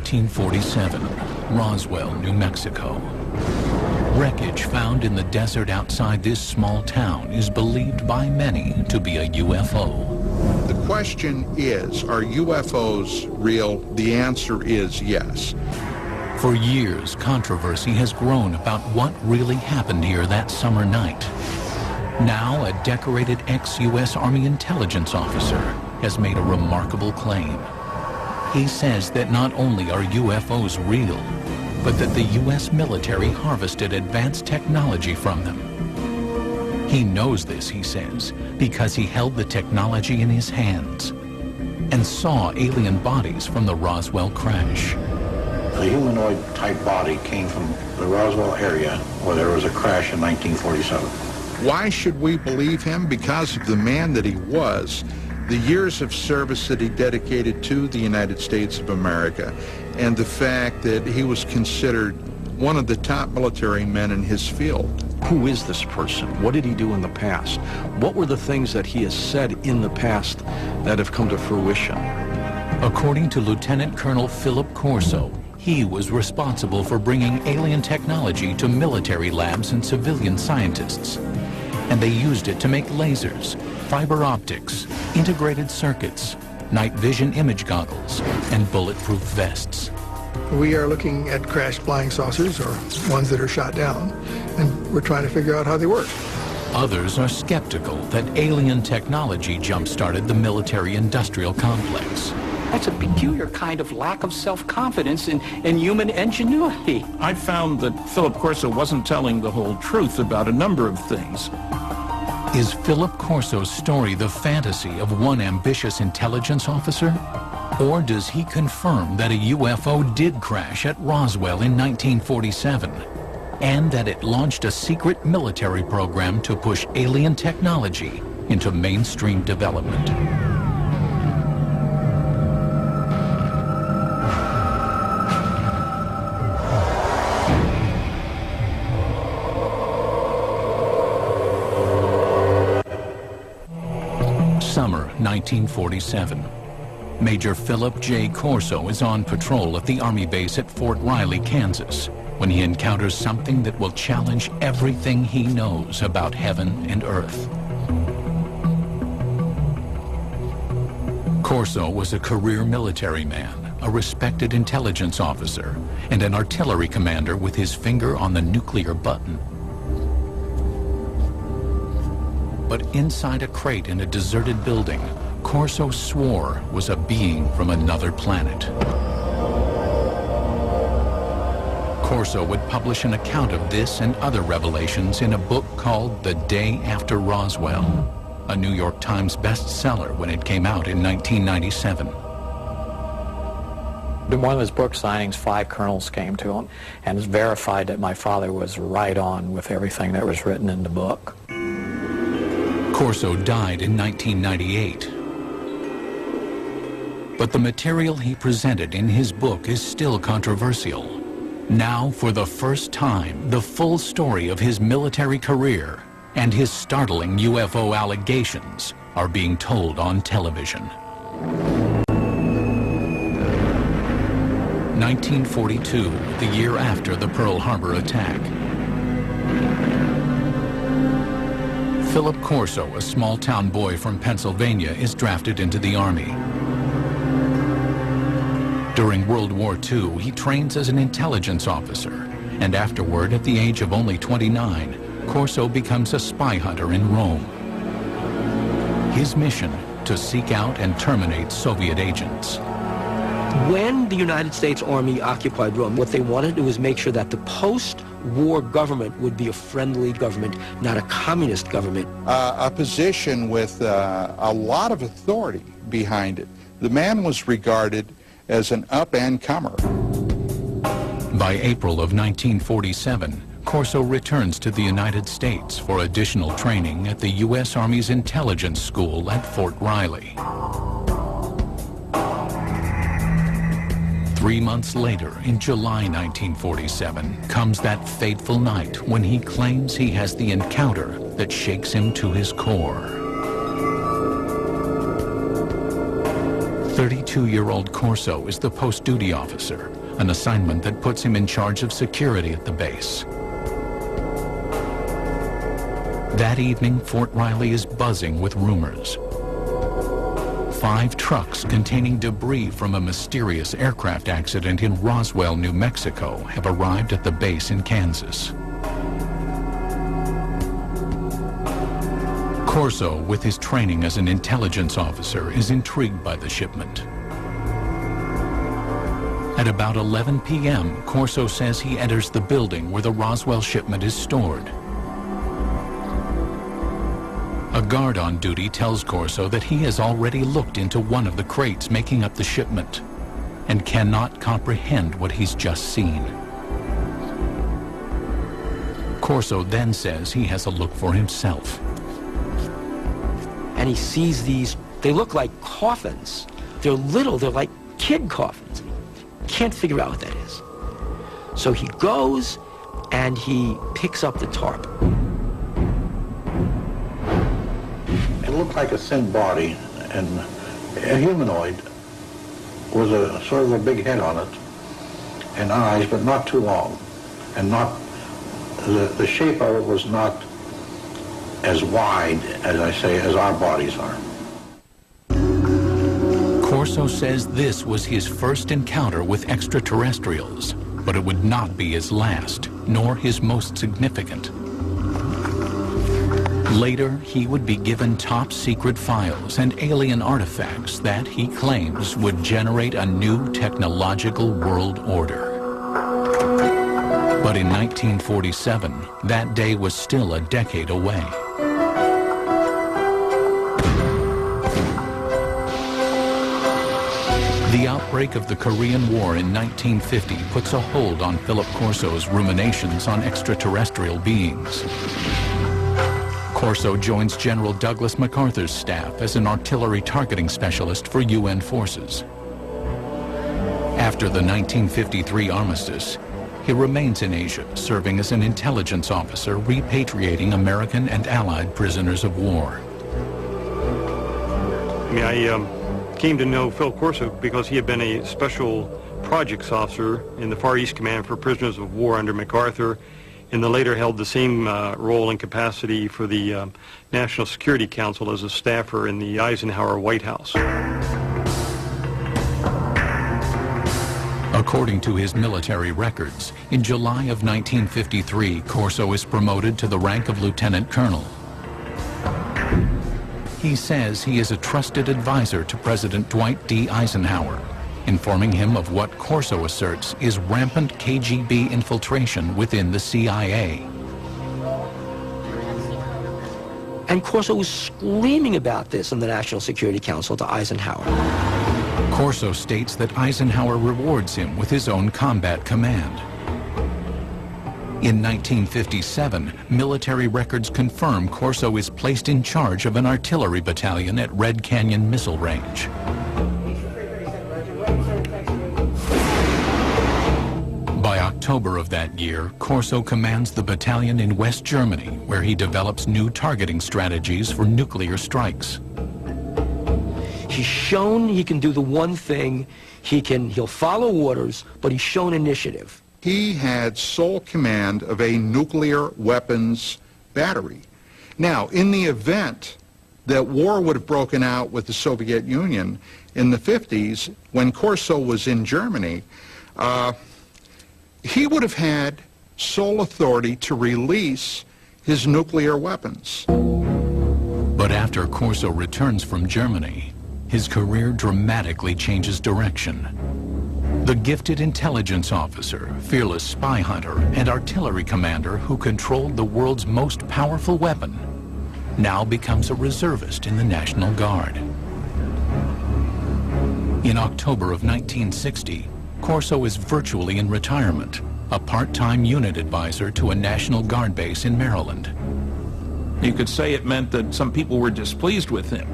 1947, Roswell, New Mexico. Wreckage found in the desert outside this small town is believed by many to be a UFO. The question is, are UFOs real? The answer is yes. For years, controversy has grown about what really happened here that summer night. Now, a decorated ex-U.S. Army intelligence officer has made a remarkable claim. He says that not only are UFOs real, but that the U.S. military harvested advanced technology from them. He knows this, he says, because he held the technology in his hands and saw alien bodies from the Roswell crash. The humanoid-type body came from the Roswell area where there was a crash in 1947. Why should we believe him? Because of the man that he was, the years of service that he dedicated to the United States of America, and the fact that he was considered one of the top military men in his field. Who is this person? What did he do in the past? What were the things that he has said in the past that have come to fruition? According to Lieutenant Colonel Phillip Corso, he was responsible for bringing alien technology to military labs and civilian scientists. And they used it to make lasers, fiber optics, integrated circuits, night vision image goggles, and bulletproof vests. We are looking at crashed flying saucers, or ones that are shot down, and we're trying to figure out how they work. Others are skeptical that alien technology jump-started the military-industrial complex. That's a peculiar kind of lack of self-confidence in human ingenuity. I found that Phillip Corso wasn't telling the whole truth about a number of things. Is Phillip Corso's story the fantasy of one ambitious intelligence officer? Or does he confirm that a UFO did crash at Roswell in 1947, and that it launched a secret military program to push alien technology into mainstream development? Summer 1947. Major Phillip J Corso is on patrol at the Army base at Fort Riley, Kansas, when he encounters something that will challenge everything he knows about heaven and earth. Corso was a career military man, a respected intelligence officer, and an artillery commander with his finger on the nuclear button. But inside a crate in a deserted building, Corso swore was a being from another planet. Corso would publish an account of this and other revelations in a book called The Day After Roswell, a New York Times bestseller when it came out in 1997. In one of his book signings, 5 colonels came to him and verified that my father was right on with everything that was written in the book. Corso died in 1998. But the material he presented in his book is still controversial. Now, for the first time, the full story of his military career and his startling UFO allegations are being told on television. 1942, the year after the Pearl Harbor attack. Phillip Corso, a small-town boy from Pennsylvania, is drafted into the Army. During World War II, he trains as an intelligence officer, and afterward, at the age of only 29, Corso becomes a spy hunter in Rome. His mission, to seek out and terminate Soviet agents. When the United States Army occupied Rome, what they wanted to do was make sure that the post-war government would be a friendly government, not a communist government. A position with a lot of authority behind it. The man was regarded as an up-and-comer. By April of 1947, Corso returns to the United States for additional training at the U.S. Army's Intelligence School at Fort Riley. 3 months later, in July 1947, comes that fateful night when he claims he has the encounter that shakes him to his core. 32-year-old Corso is the post-duty officer an assignment that puts him in charge of security at the base. That evening, Fort Riley is buzzing with rumors. 5 trucks containing debris from a mysterious aircraft accident in Roswell, New Mexico, have arrived at the base in Kansas. Corso, with his training as an intelligence officer, is intrigued by the shipment. At about 11 p.m., Corso says he enters the building where the Roswell shipment is stored. A guard on duty tells Corso that he has already looked into one of the crates making up the shipment and cannot comprehend what he's just seen. Corso then says he has a look for himself. And he sees these, they look like coffins. They're little, they're like kid coffins. Can't figure out what that is. So he goes and he picks up the tarp. It looked like a thin body and a humanoid with a sort of a big head on it and eyes, but not too long. And not, the shape of it was not as wide, as I say, as our bodies are. Corso says this was his first encounter with extraterrestrials, but it would not be his last, nor his most significant. Later, he would be given top-secret files and alien artifacts that, he claims, would generate a new technological world order. But in 1947, that day was still a decade away. The outbreak of the Korean War in 1950 puts a hold on Philip Corso's ruminations on extraterrestrial beings. Corso joins General Douglas MacArthur's staff as an artillery targeting specialist for UN forces. After the 1953 armistice, he remains in Asia, serving as an intelligence officer, repatriating American and Allied prisoners of war. I came to know Phil Corso because he had been a special projects officer in the Far East Command for prisoners of war under MacArthur, and then later held the same role and capacity for the National Security Council as a staffer in the Eisenhower White House. According to his military records, in July of 1953, Corso is promoted to the rank of lieutenant colonel. He says he is a trusted advisor to President Dwight D. Eisenhower, informing him of what Corso asserts is rampant KGB infiltration within the CIA. And Corso was screaming about this in the National Security Council to Eisenhower. Corso states that Eisenhower rewards him with his own combat command. In 1957, military records confirm Corso is placed in charge of an artillery battalion at Red Canyon Missile Range. By October of that year, Corso commands the battalion in West Germany, where he develops new targeting strategies for nuclear strikes. He's shown he can do the one thing, he'll follow orders, but he's shown initiative. He had sole command of a nuclear weapons battery. Now, in the event that war would have broken out with the Soviet Union in the 50s, when Corso was in Germany, he would have had sole authority to release his nuclear weapons. But after Corso returns from Germany, his career dramatically changes direction. The gifted intelligence officer, fearless spy hunter, and artillery commander who controlled the world's most powerful weapon now becomes a reservist in the National Guard. In October of 1960, Corso is virtually in retirement, a part-time unit advisor to a National Guard base in Maryland. You could say it meant that some people were displeased with him,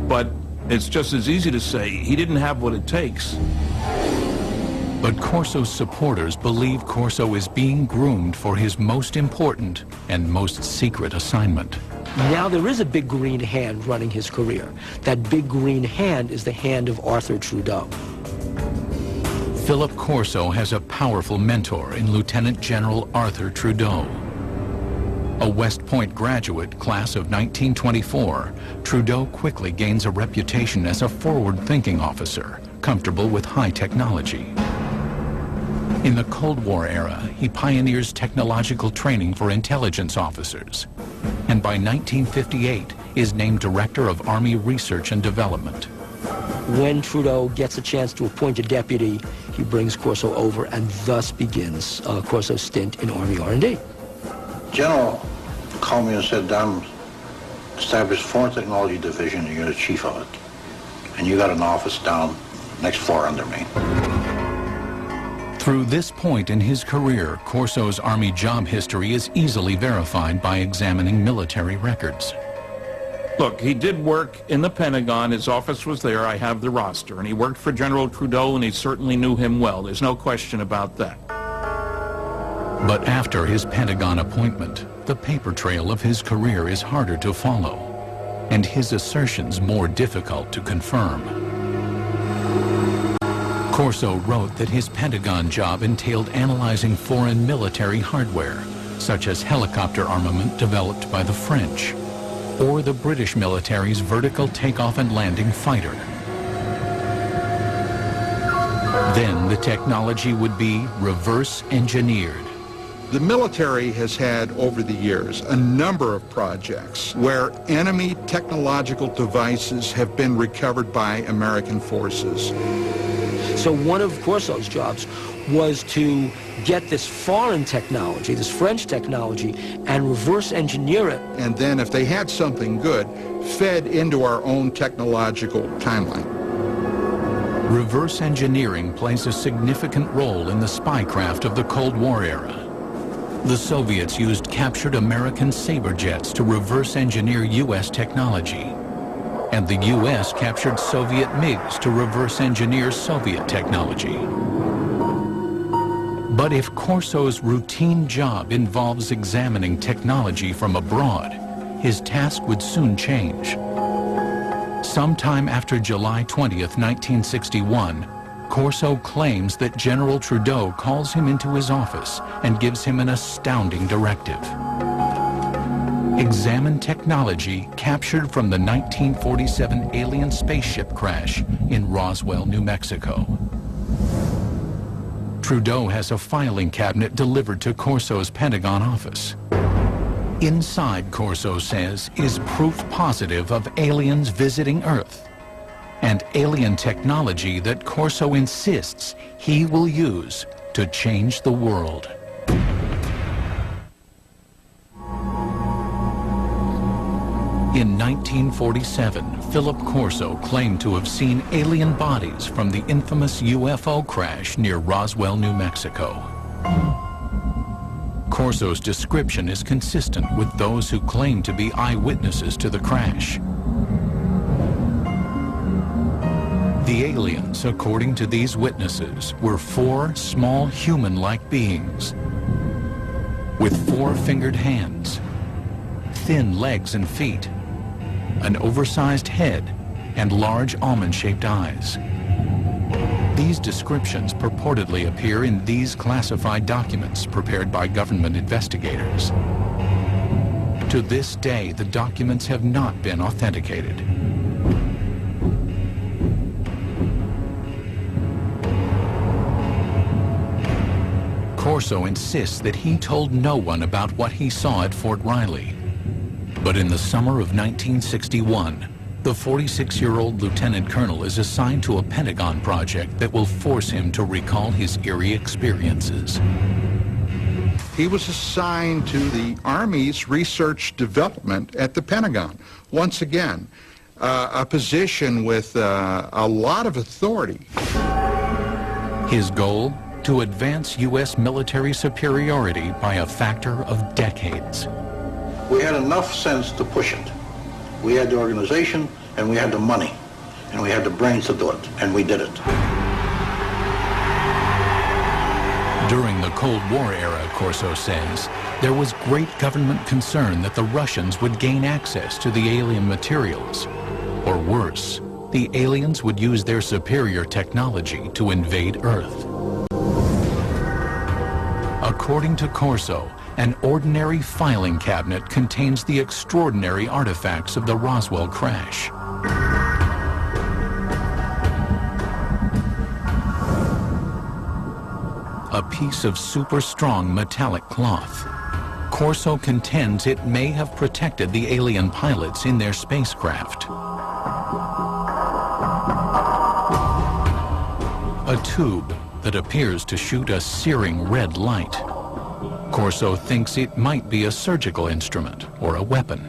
but it's just as easy to say he didn't have what it takes. But Corso's supporters believe Corso is being groomed for his most important and most secret assignment. Now there is a big green hand running his career. That big green hand is the hand of Arthur Trudeau. Philip Corso has a powerful mentor in Lieutenant General Arthur Trudeau. A West Point graduate, class of 1924, Trudeau quickly gains a reputation as a forward-thinking officer, comfortable with high technology. In the Cold War era, he pioneers technological training for intelligence officers, and by 1958 is named Director of Army Research and Development. When Trudeau gets a chance to appoint a deputy, he brings Corso over, and thus begins Corso's stint in Army R&D. General called me and said, "I'm established Foreign Technology Division, and you're the chief of it. And you got an office down next floor under me." Through this point in his career, Corso's Army job history is easily verified by examining military records. Look, he did work in the Pentagon. His office was there. I have the roster. And he worked for General Trudeau, and he certainly knew him well. There's no question about that. But after his Pentagon appointment, the paper trail of his career is harder to follow, and his assertions more difficult to confirm. Corso wrote that his Pentagon job entailed analyzing foreign military hardware, such as helicopter armament developed by the French, or the British military's vertical takeoff and landing fighter. Then the technology would be reverse engineered. The military has had, over the years, a number of projects where enemy technological devices have been recovered by American forces. So one of Corso's jobs was to get this foreign technology, this French technology, and reverse engineer it. And then if they had something good, fed into our own technological timeline. Reverse engineering plays a significant role in the spycraft of the Cold War era. The Soviets used captured American Sabre jets to reverse engineer U.S. technology, and the U.S. captured Soviet MiGs to reverse engineer Soviet technology. But if Corso's routine job involves examining technology from abroad, his task would soon change. Sometime after July 20th, 1961, Corso claims that General Trudeau calls him into his office and gives him an astounding directive. Examine technology captured from the 1947 alien spaceship crash in Roswell, New Mexico. Trudeau has a filing cabinet delivered to Corso's Pentagon office. Inside, Corso says, is proof positive of aliens visiting Earth, and alien technology that Corso insists he will use to change the world. In 1947, Philip Corso claimed to have seen alien bodies from the infamous UFO crash near Roswell, New Mexico. Corso's description is consistent with those who claim to be eyewitnesses to the crash. The aliens, according to these witnesses, were 4 small human-like beings with 4-fingered hands, thin legs and feet, an oversized head, and large almond-shaped eyes. These descriptions purportedly appear in these classified documents prepared by government investigators. To this day, the documents have not been authenticated. Corso insists that he told no one about what he saw at Fort Riley. But in the summer of 1961, the 46-year-old lieutenant colonel is assigned to a Pentagon project that will force him to recall his eerie experiences. He was assigned to the Army's research development at the Pentagon. Once again, a position with a lot of authority. His goal? To advance U.S. military superiority by a factor of decades. We had enough sense to push it. We had the organization, and we had the money, and we had the brains to do it, and we did it. During the Cold War era, Corso says, there was great government concern that the Russians would gain access to the alien materials. Or worse, the aliens would use their superior technology to invade Earth. According to Corso, an ordinary filing cabinet contains the extraordinary artifacts of the Roswell crash. A piece of super strong metallic cloth. Corso contends it may have protected the alien pilots in their spacecraft. A tube that appears to shoot a searing red light. Corso thinks it might be a surgical instrument or a weapon.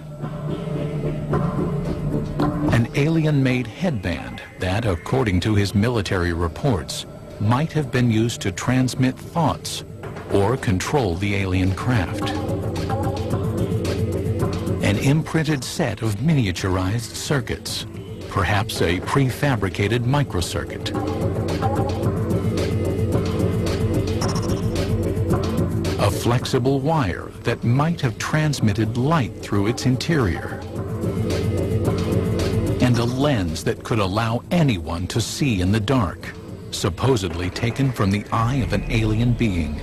An alien-made headband that, according to his military reports, might have been used to transmit thoughts or control the alien craft. An imprinted set of miniaturized circuits, perhaps a prefabricated microcircuit. A flexible wire that might have transmitted light through its interior. And a lens that could allow anyone to see in the dark, supposedly taken from the eye of an alien being.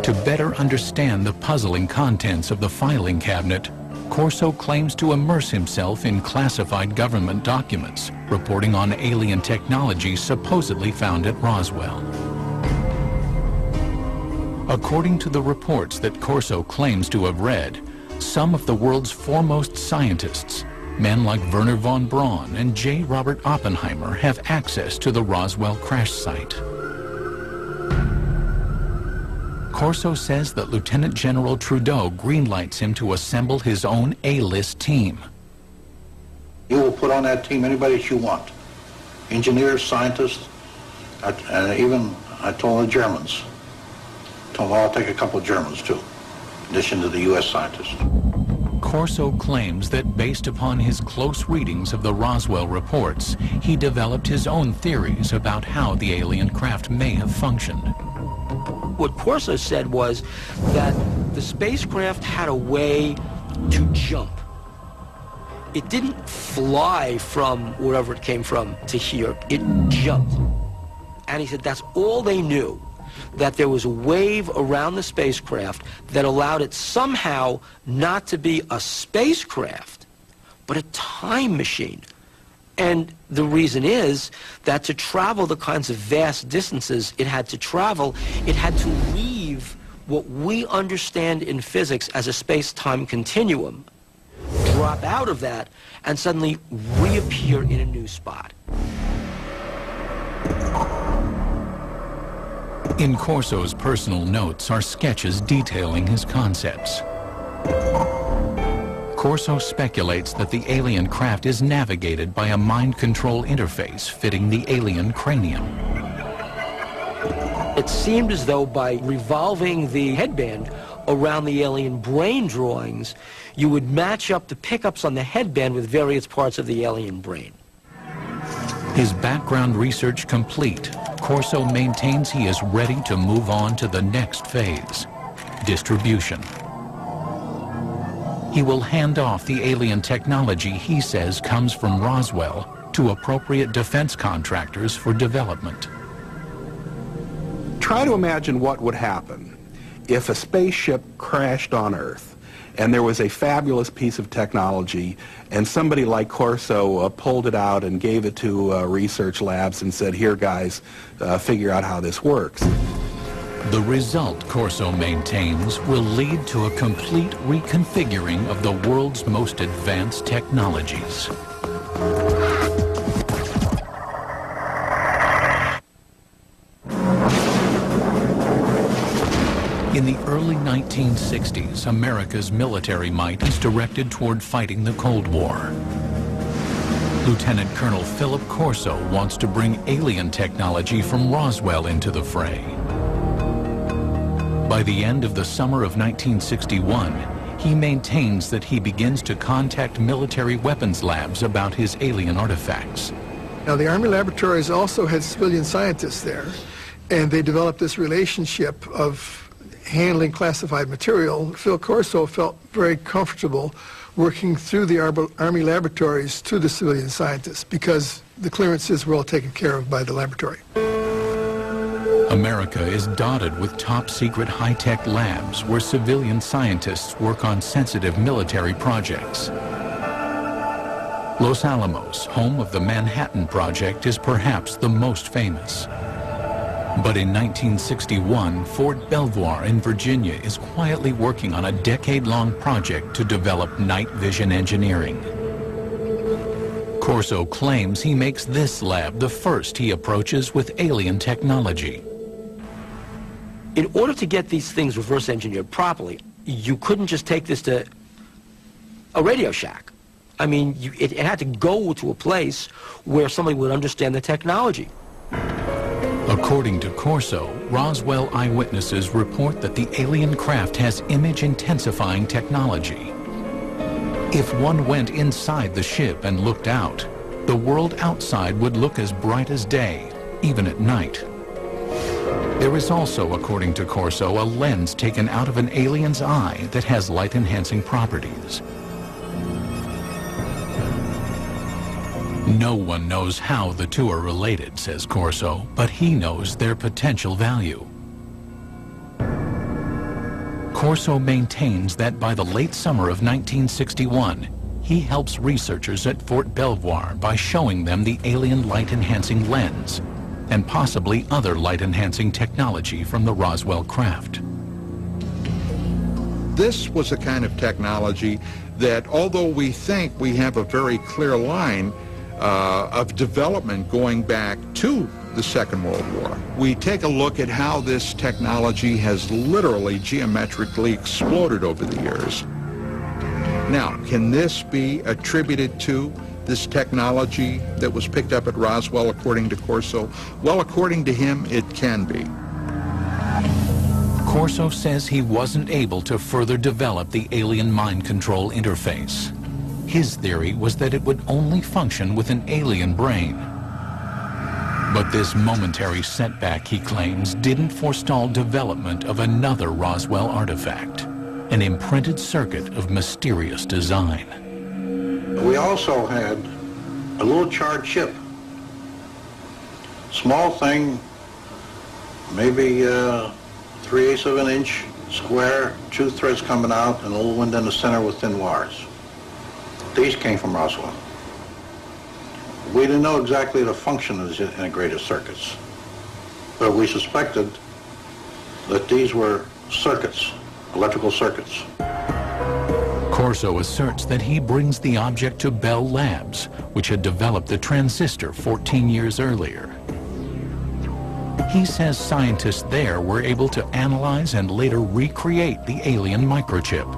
To better understand the puzzling contents of the filing cabinet, Corso claims to immerse himself in classified government documents reporting on alien technology supposedly found at Roswell. According to the reports that Corso claims to have read, some of the world's foremost scientists, men like Wernher von Braun and J. Robert Oppenheimer, have access to the Roswell crash site. Corso says that Lieutenant General Trudeau greenlights him to assemble his own A-list team. You will put on that team anybody that you want. Engineers, scientists, and even I told the Germans. Told them I'll take a couple of Germans too, in addition to the U.S. scientists. Corso claims that based upon his close readings of the Roswell reports, he developed his own theories about how the alien craft may have functioned. What Corso said was that the spacecraft had a way to jump. It didn't fly from wherever it came from to here. It jumped. And he said that's all they knew, that there was a wave around the spacecraft that allowed it somehow not to be a spacecraft, but a time machine. And the reason is that to travel the kinds of vast distances it had to travel, it had to leave what we understand in physics as a space-time continuum, drop out of that, and suddenly reappear in a new spot. In Corso's personal notes are sketches detailing his concepts. Corso speculates that the alien craft is navigated by a mind control interface fitting the alien cranium. It seemed as though by revolving the headband around the alien brain drawings, you would match up the pickups on the headband with various parts of the alien brain. His background research complete, Corso maintains he is ready to move on to the next phase, distribution. He will hand off the alien technology he says comes from Roswell to appropriate defense contractors for development. Try to imagine what would happen if a spaceship crashed on Earth and there was a fabulous piece of technology and somebody like Corso pulled it out and gave it to research labs and said, here guys, figure out how this works. The result, Corso maintains, will lead to a complete reconfiguring of the world's most advanced technologies. In the early 1960s, America's military might is directed toward fighting the Cold War. Lieutenant Colonel Phillip Corso wants to bring alien technology from Roswell into the fray. By the end of the summer of 1961, he maintains that he begins to contact military weapons labs about his alien artifacts. Now, the Army laboratories also had civilian scientists there, and they developed this relationship of handling classified material. Phil Corso felt very comfortable working through the Army laboratories to the civilian scientists because the clearances were all taken care of by the laboratory. America is dotted with top-secret high-tech labs where civilian scientists work on sensitive military projects. Los Alamos, home of the Manhattan Project, is perhaps the most famous. But in 1961, Fort Belvoir in Virginia is quietly working on a decade-long project to develop night vision engineering. Corso claims he makes this lab the first he approaches with alien technology. In order to get these things reverse engineered properly, you couldn't just take this to a Radio Shack. I mean, it had to go to a place where somebody would understand the technology. According to Corso, Roswell eyewitnesses report that the alien craft has image-intensifying technology. If one went inside the ship and looked out, the world outside would look as bright as day, even at night. There is also, according to Corso, a lens taken out of an alien's eye that has light-enhancing properties. No one knows how the two are related, says Corso, but he knows their potential value. Corso maintains that by the late summer of 1961, he helps researchers at Fort Belvoir by showing them the alien light-enhancing lens and possibly other light-enhancing technology from the Roswell craft. This was a kind of technology that, although we think we have a very clear line of development going back to the Second World War, we take a look at how this technology has literally geometrically exploded over the years. Now, can this be attributed to this technology that was picked up at Roswell, according to Corso? Well, according to him, it can be. Corso says he wasn't able to further develop the alien mind control interface. His theory was that it would only function with an alien brain. But this momentary setback, he claims, didn't forestall development of another Roswell artifact, an imprinted circuit of mysterious design. We also had a little charred chip. Small thing, maybe 3/8 of an inch square, 2 threads coming out, and a little wind in the center with thin wires. These came from Roswell. We didn't know exactly the function of the integrated circuits, but we suspected that these were circuits, electrical circuits. Corso asserts that he brings the object to Bell Labs, which had developed the transistor 14 years earlier. He says scientists there were able to analyze and later recreate the alien microchip.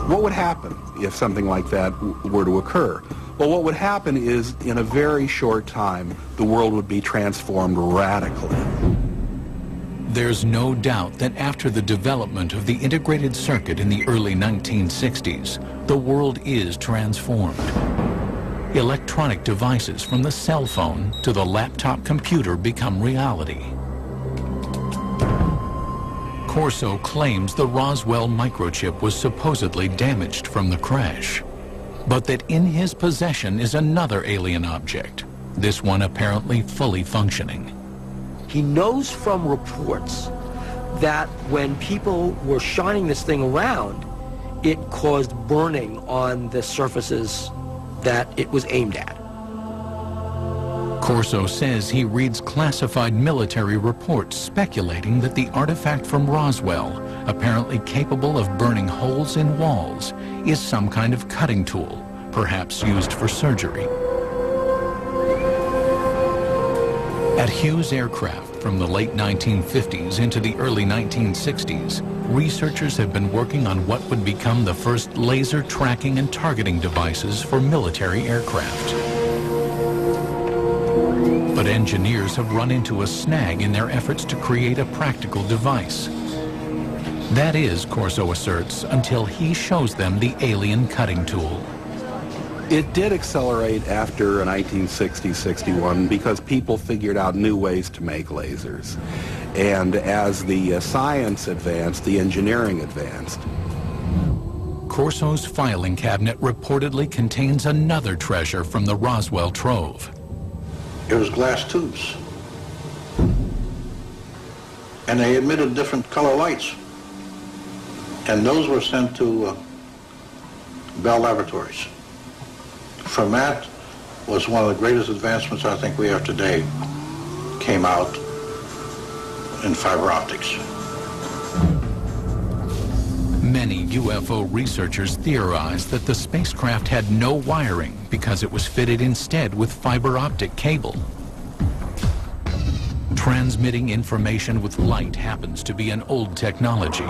What would happen if something like that were to occur? Well, what would happen is, in a very short time, the world would be transformed radically. There's no doubt that after the development of the integrated circuit in the early 1960s, the world is transformed. Electronic devices from the cell phone to the laptop computer become reality. Corso claims the Roswell microchip was supposedly damaged from the crash, but that in his possession is another alien object, this one apparently fully functioning. He knows from reports that when people were shining this thing around, it caused burning on the surfaces that it was aimed at. Corso says he reads classified military reports speculating that the artifact from Roswell, apparently capable of burning holes in walls, is some kind of cutting tool, perhaps used for surgery. At Hughes Aircraft from the late 1950s into the early 1960s, researchers have been working on what would become the first laser tracking and targeting devices for military aircraft. But engineers have run into a snag in their efforts to create a practical device. That is, Corso asserts, until he shows them the alien cutting tool. It did accelerate after 1960-61 because people figured out new ways to make lasers. And as the science advanced, the engineering advanced. Corso's filing cabinet reportedly contains another treasure from the Roswell trove. It was glass tubes. and they emitted different color lights. And those were sent to Bell Laboratories. From that was one of the greatest advancements I think we have today, came out in fiber optics. Many UFO researchers theorized that the spacecraft had no wiring because it was fitted instead with fiber optic cable. Transmitting information with light happens to be an old technology.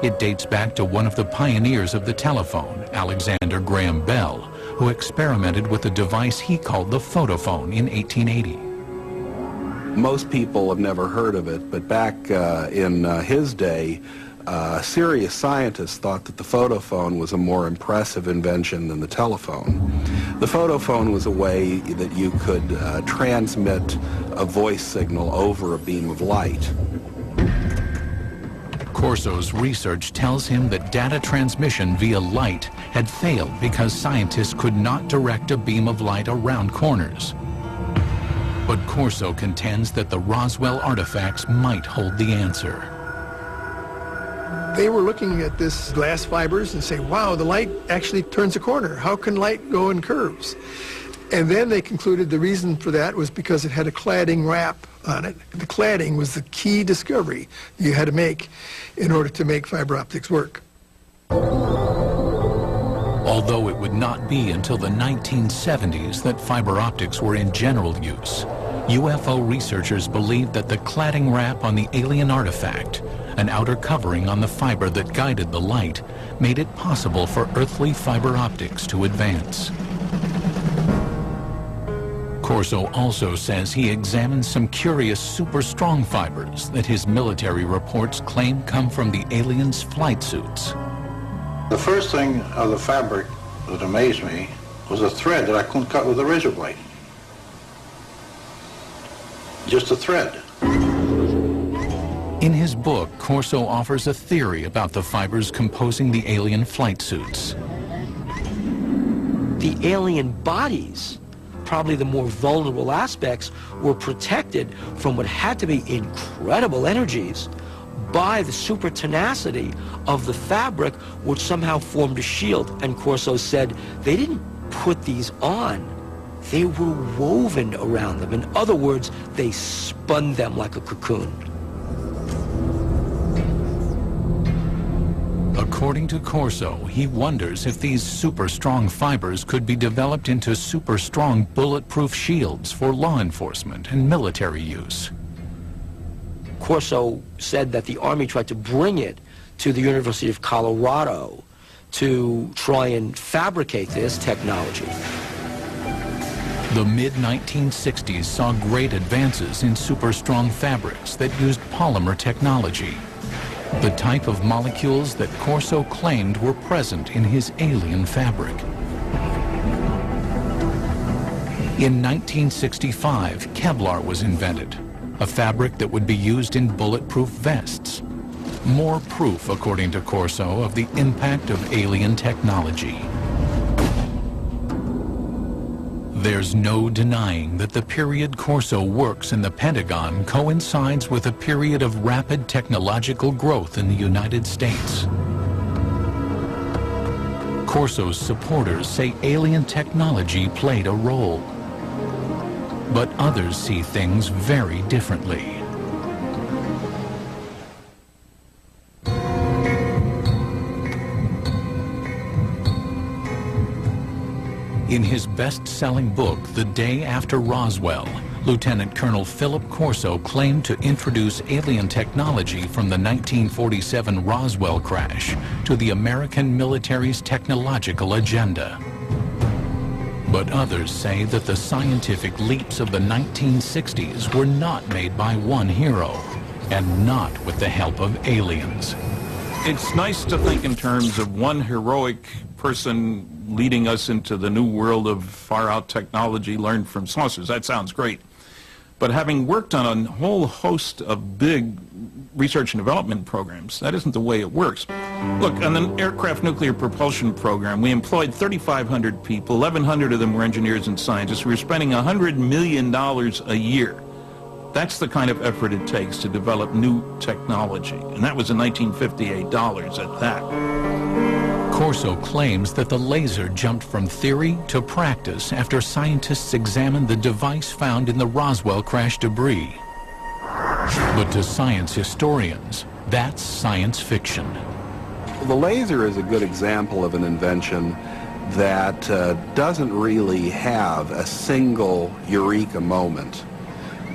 It dates back to one of the pioneers of the telephone, Alexander Graham Bell, who experimented with a device he called the photophone in 1880. Most people have never heard of it, but back in his day, serious scientists thought that the photophone was a more impressive invention than the telephone. The photophone was a way that you could transmit a voice signal over a beam of light. Corso's research tells him that data transmission via light had failed because scientists could not direct a beam of light around corners. But Corso contends that the Roswell artifacts might hold the answer. They were looking at this glass fibers and say, wow, the light actually turns a corner. How can light go in curves? And then they concluded the reason for that was because it had a cladding wrap on it. The cladding was the key discovery you had to make in order to make fiber optics work. Although it would not be until the 1970s that fiber optics were in general use, UFO researchers believed that the cladding wrap on the alien artifact, an outer covering on the fiber that guided the light, made it possible for earthly fiber optics to advance. Corso also says he examined some curious super strong fibers that his military reports claim come from the aliens' flight suits. The first thing of the fabric that amazed me was a thread that I couldn't cut with a razor blade. Just a thread. In his book, Corso offers a theory about the fibers composing the alien flight suits. The alien bodies, probably the more vulnerable aspects, were protected from what had to be incredible energies by the super tenacity of the fabric, which somehow formed a shield. And Corso said they didn't put these on, they were woven around them. In other words, they spun them like a cocoon. According to Corso, he wonders if these super strong fibers could be developed into super strong bulletproof shields for law enforcement and military use. Corso said that the Army tried to bring it to the University of Colorado to try and fabricate this technology. The mid-1960s saw great advances in super strong fabrics that used polymer technology, the type of molecules that Corso claimed were present in his alien fabric. In 1965, Kevlar was invented, a fabric that would be used in bulletproof vests. More proof, according to Corso, of the impact of alien technology. There's no denying that the period Corso works in the Pentagon coincides with a period of rapid technological growth in the United States. Corso's supporters say alien technology played a role, but others see things very differently. In his best-selling book, The Day After Roswell, Lieutenant Colonel Phillip Corso claimed to introduce alien technology from the 1947 Roswell crash to the American military's technological agenda. But others say that the scientific leaps of the 1960s were not made by one hero, and not with the help of aliens. It's nice to think in terms of one heroic person leading us into the new world of far-out technology learned from saucers. That sounds great. But having worked on a whole host of big research and development programs, that isn't the way it works. Look, on the aircraft nuclear propulsion program, we employed 3,500 people. 1,100 of them were engineers and scientists. We were spending $100 million a year That's the kind of effort it takes to develop new technology. And that was in 1958 dollars at that. Corso claims that the laser jumped from theory to practice after scientists examined the device found in the Roswell crash debris. But to science historians, that's science fiction. The laser is a good example of an invention that doesn't really have a single eureka moment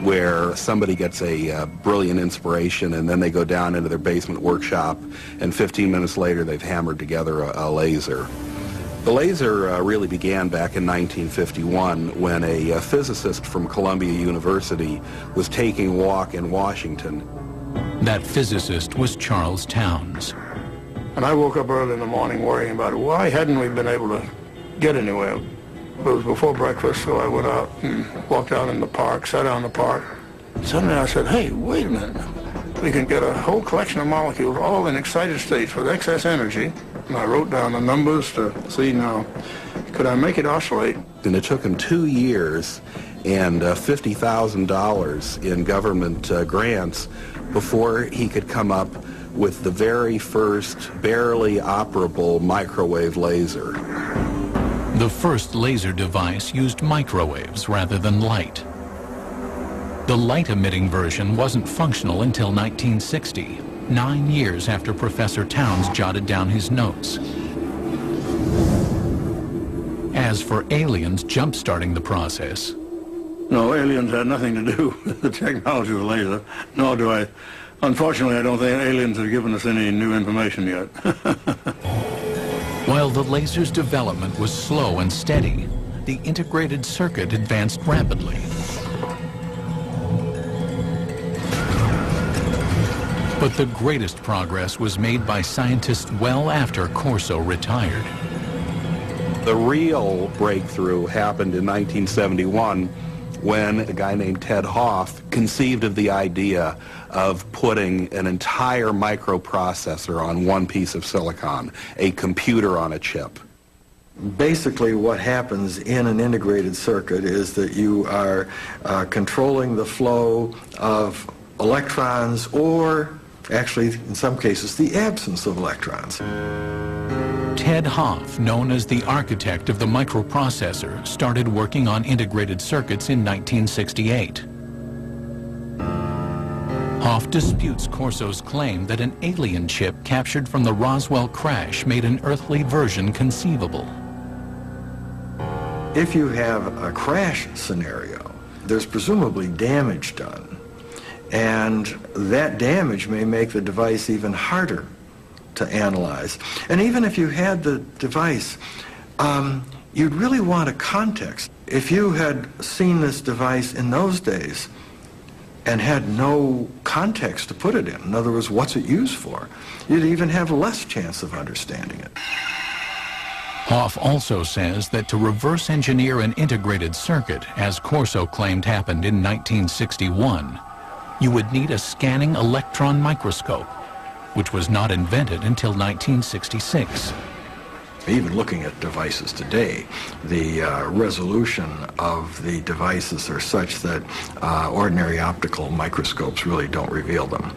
where somebody gets a brilliant inspiration and then they go down into their basement workshop and 15 minutes later they've hammered together a laser. The laser really began back in 1951 when a physicist from Columbia University was taking a walk in Washington. That physicist was Charles Towns. And I woke up early in the morning worrying about why hadn't we been able to get anywhere. It was before breakfast, so I went out and walked out in the park, sat down in the park. Suddenly I said, hey, wait a minute. We can get a whole collection of molecules all in excited states with excess energy. And I wrote down the numbers to see now, could I make it oscillate? And it took him 2 years and $50,000 in government grants before he could come up with the very first barely operable microwave laser. The first laser device used microwaves rather than light. The light-emitting version wasn't functional until 1960, 9 years after Professor Towns jotted down his notes. As for aliens jump-starting the process, No, aliens had nothing to do with the technology of the laser, nor do I. Unfortunately, I don't think aliens have given us any new information yet. while the laser's development was slow and steady, the integrated circuit advanced rapidly. But the greatest progress was made by scientists well after Corso retired. The real breakthrough happened in 1971 when a guy named Ted Hoff conceived of the idea of putting an entire microprocessor on one piece of silicon, a computer on a chip. Basically what happens in an integrated circuit is that you are controlling the flow of electrons, or actually in some cases the absence of electrons. Ted Hoff, known as the architect of the microprocessor, started working on integrated circuits in 1968. Hoff disputes Corso's claim that an alien chip captured from the Roswell crash made an earthly version conceivable. If you have a crash scenario, there's presumably damage done, and that damage may make the device even harder to analyze. And even if you had the device, you'd really want a context. If you had seen this device in those days and had no context to put it in other words, what's it used for, you'd even have less chance of understanding it. Hoff also says that to reverse engineer an integrated circuit, as Corso claimed happened in 1961, you would need a scanning electron microscope, which was not invented until 1966. Even looking at devices today, the resolution of the devices are such that ordinary optical microscopes really don't reveal them.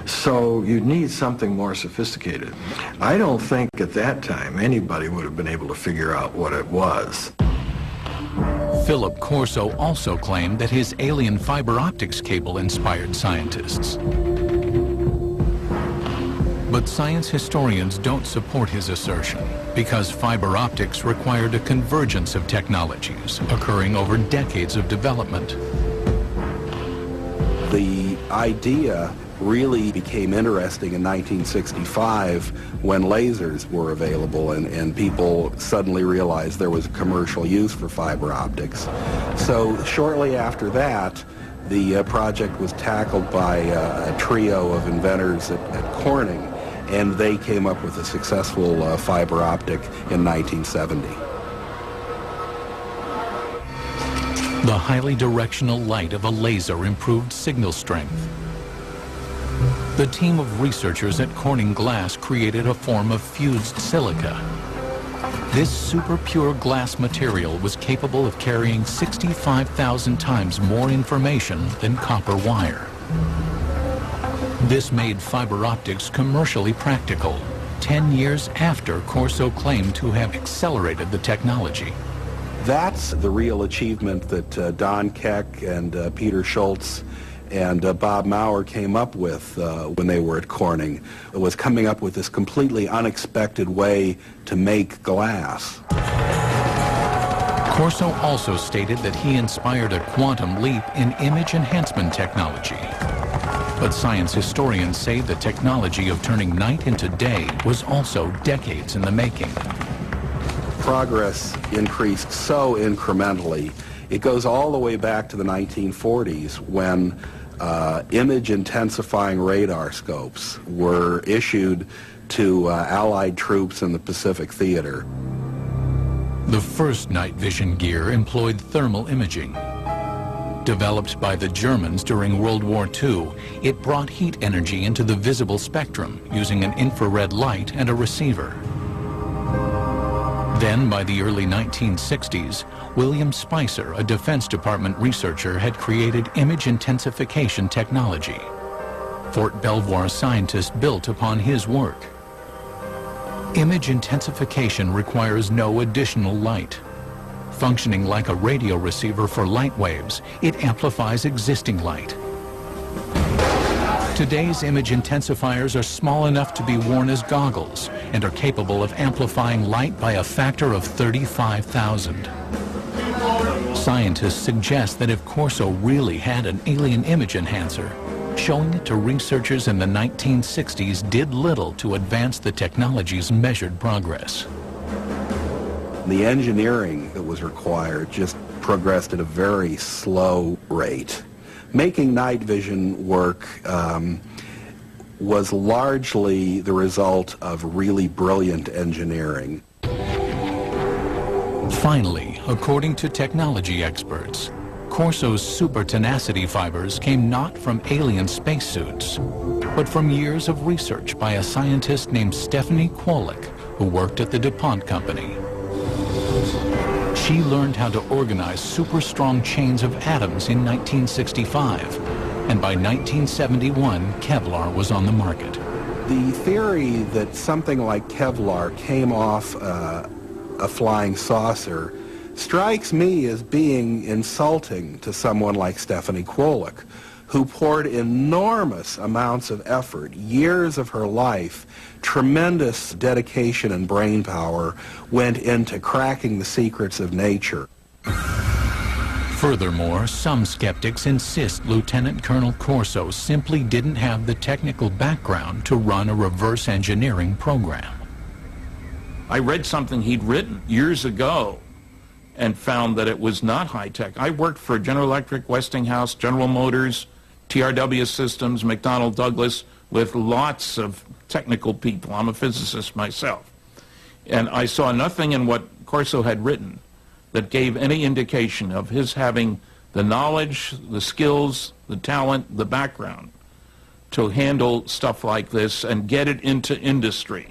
So you'd need something more sophisticated. I don't think at that time anybody would have been able to figure out what it was. Phillip Corso also claimed that his alien fiber optics cable inspired scientists. But science historians don't support his assertion because fiber optics required a convergence of technologies occurring over decades of development. The idea really became interesting in 1965 when lasers were available and people suddenly realized there was a commercial use for fiber optics. So shortly after that, the project was tackled by a trio of inventors at Corning, and they came up with a successful fiber optic in 1970. The highly directional light of a laser improved signal strength. The team of researchers at Corning Glass created a form of fused silica. This super pure glass material was capable of carrying 65,000 times more information than copper wire. This made fiber optics commercially practical, 10 years after Corso claimed to have accelerated the technology. That's the real achievement that Don Keck and Peter Schultz and Bob Maurer came up with when they were at Corning. It was coming up with this completely unexpected way to make glass. Corso also stated that he inspired a quantum leap in image enhancement technology. But science historians say the technology of turning night into day was also decades in the making. Progress increased so incrementally. It goes all the way back to the 1940s when image intensifying radar scopes were issued to Allied troops in the Pacific Theater. The first night vision gear employed thermal imaging. Developed by the Germans during World War II, it brought heat energy into the visible spectrum using an infrared light and a receiver. Then, by the early 1960s, William Spicer, a Defense Department researcher, had created image intensification technology. Fort Belvoir scientists built upon his work. Image intensification requires no additional light. Functioning like a radio receiver for light waves, it amplifies existing light. Today's image intensifiers are small enough to be worn as goggles and are capable of amplifying light by a factor of 35,000. Scientists suggest that if Corso really had an alien image enhancer, showing it to researchers in the 1960s did little to advance the technology's measured progress. The engineering that was required just progressed at a very slow rate. Making night vision work was largely the result of really brilliant engineering. Finally, according to technology experts, Corso's super tenacity fibers came not from alien spacesuits, but from years of research by a scientist named Stephanie Kwolek, who worked at the DuPont Company. She learned how to organize super strong chains of atoms in 1965, and by 1971, Kevlar was on the market. The theory that something like Kevlar came off a flying saucer strikes me as being insulting to someone like Stephanie Kwolek, who poured enormous amounts of effort, years of her life, tremendous dedication and brain power went into cracking the secrets of nature. Furthermore, some skeptics insist Lieutenant Colonel Corso simply didn't have the technical background to run a reverse engineering program. I read something he'd written years ago and found that it was not high-tech. I worked for General Electric, Westinghouse, General Motors, TRW Systems, McDonnell Douglas, with lots of technical people. I'm a physicist myself. And I saw nothing in what Corso had written that gave any indication of his having the knowledge, the skills, the talent, the background to handle stuff like this and get it into industry.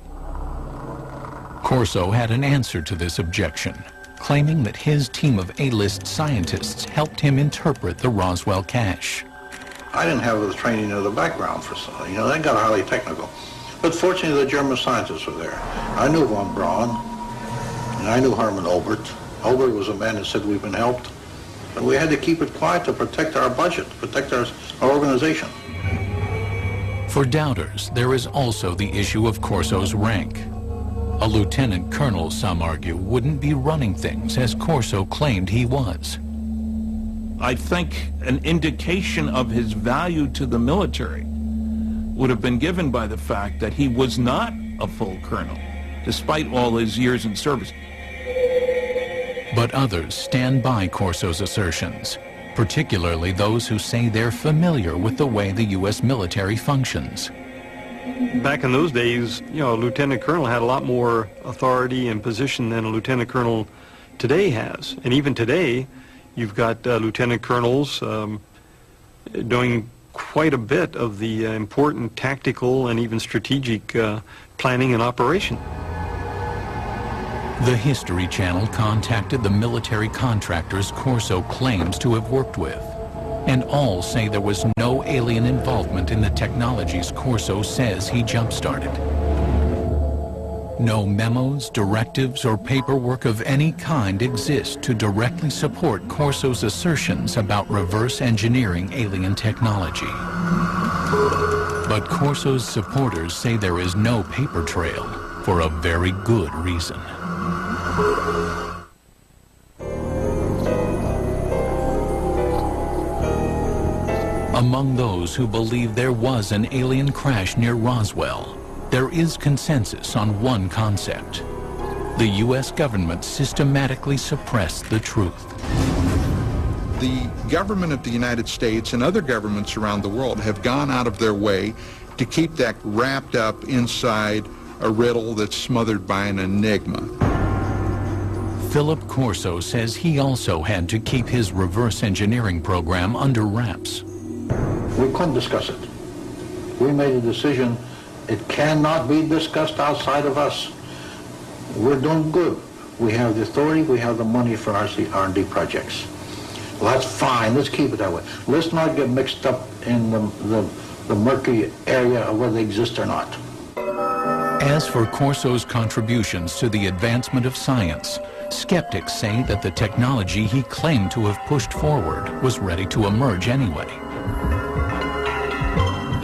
Corso had an answer to this objection, claiming that his team of A-list scientists helped him interpret the Roswell cache. I didn't have the training or the background for something. You know, they got highly technical. But fortunately, the German scientists were there. I knew von Braun, and I knew Hermann Obert. Obert was a man that said we've been helped. And we had to keep it quiet to protect our budget, protect our organization. For doubters, there is also the issue of Corso's rank. A lieutenant colonel, some argue, wouldn't be running things as Corso claimed he was. I think an indication of his value to the military would have been given by the fact that he was not a full colonel, despite all his years in service. But others stand by Corso's assertions, particularly those who say they're familiar with the way the U.S. military functions. Back in those days, you know, a lieutenant colonel had a lot more authority and position than a lieutenant colonel today has. And even today, you've got lieutenant colonels doing quite a bit of the important tactical and even strategic planning and operation. The History Channel contacted the military contractors Corso claims to have worked with, and all say there was no alien involvement in the technologies Corso says he jump-started. No memos, directives, or paperwork of any kind exist to directly support Corso's assertions about reverse engineering alien technology. But Corso's supporters say there is no paper trail for a very good reason. Among those who believe there was an alien crash near Roswell, there is consensus on one concept. The U.S. government systematically suppressed the truth. The government of the United States and other governments around the world have gone out of their way to keep that wrapped up inside a riddle that's smothered by an enigma. Phillip Corso says he also had to keep his reverse engineering program under wraps. We couldn't discuss it. We made a decision. It cannot be discussed outside of us. We're doing good. We have the authority, we have the money for our R&D projects. Well, that's fine. Let's keep it that way. Let's not get mixed up in the murky area of whether they exist or not. As for Corso's contributions to the advancement of science, skeptics say that the technology he claimed to have pushed forward was ready to emerge anyway.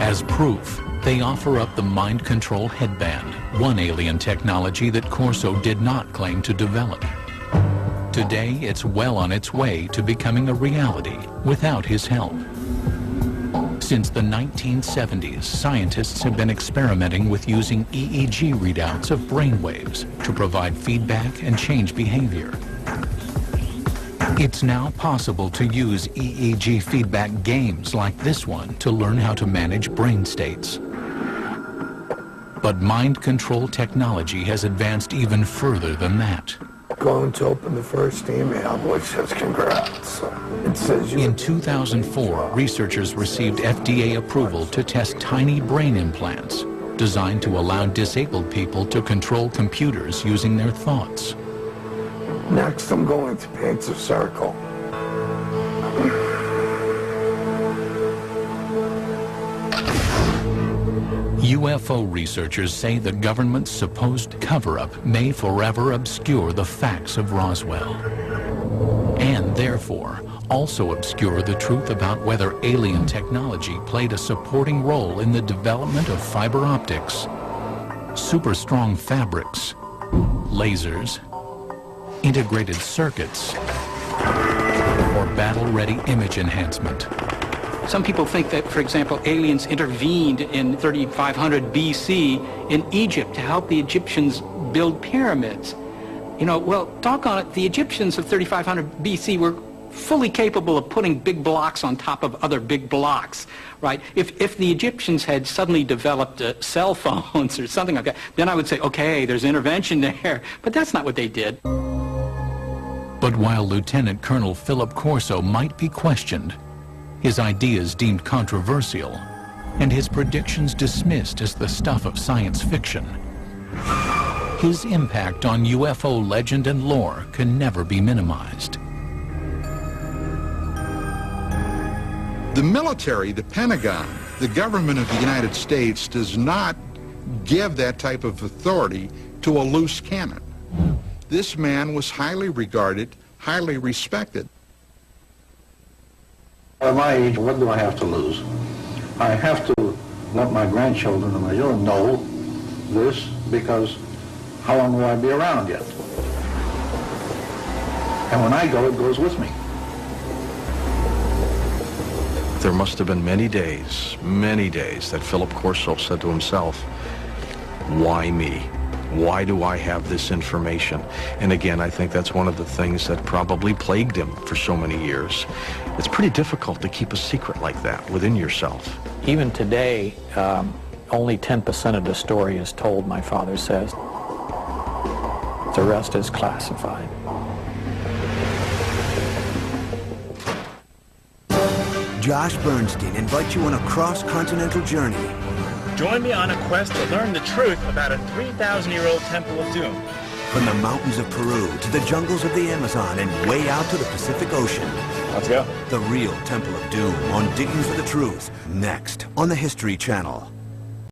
As proof, they offer up the mind control headband, one alien technology that Corso did not claim to develop. Today, it's well on its way to becoming a reality without his help. Since the 1970s, scientists have been experimenting with using EEG readouts of brainwaves to provide feedback and change behavior. It's now possible to use EEG feedback games like this one to learn how to manage brain states. But mind control technology has advanced even further than that. Going to open the first email, which says congrats. It says in 2004, researchers received FDA approval to test tiny brain implants designed to allow disabled people to control computers using their thoughts. Next, I'm going to paint a circle. UFO researchers say the government's supposed cover-up may forever obscure the facts of Roswell, and therefore also obscure the truth about whether alien technology played a supporting role in the development of fiber optics, super-strong fabrics, lasers, integrated circuits, or battle-ready image enhancement. Some people think that, for example, aliens intervened in 3500 BC in Egypt to help the Egyptians build pyramids. You know, well, doggone it, the Egyptians of 3500 BC were fully capable of putting big blocks on top of other big blocks, right? If the Egyptians had suddenly developed cell phones or something like that, then I would say, okay, there's intervention there. But that's not what they did. But while Lieutenant Colonel Phillip Corso might be questioned, his ideas deemed controversial, and his predictions dismissed as the stuff of science fiction, his impact on UFO legend and lore can never be minimized. The military, the Pentagon, the government of the United States does not give that type of authority to a loose cannon. This man was highly regarded, highly respected. At my age, what do I have to lose? I have to let my grandchildren and my children know this, because how long will I be around yet? And when I go, it goes with me. There must have been many days that Phillip Corso said to himself, why me? Why do I have this information? And again, I think that's one of the things that probably plagued him for so many years. It's pretty difficult to keep a secret like that within yourself. Even today, only 10% of the story is told, my father says. The rest is classified. Josh Bernstein invites you on a cross-continental journey. Join me on a quest to learn the truth about a 3,000-year-old Temple of Doom. From the mountains of Peru to the jungles of the Amazon and way out to the Pacific Ocean. Let's go. The real Temple of Doom on Digging for the Truth. Next on the History Channel.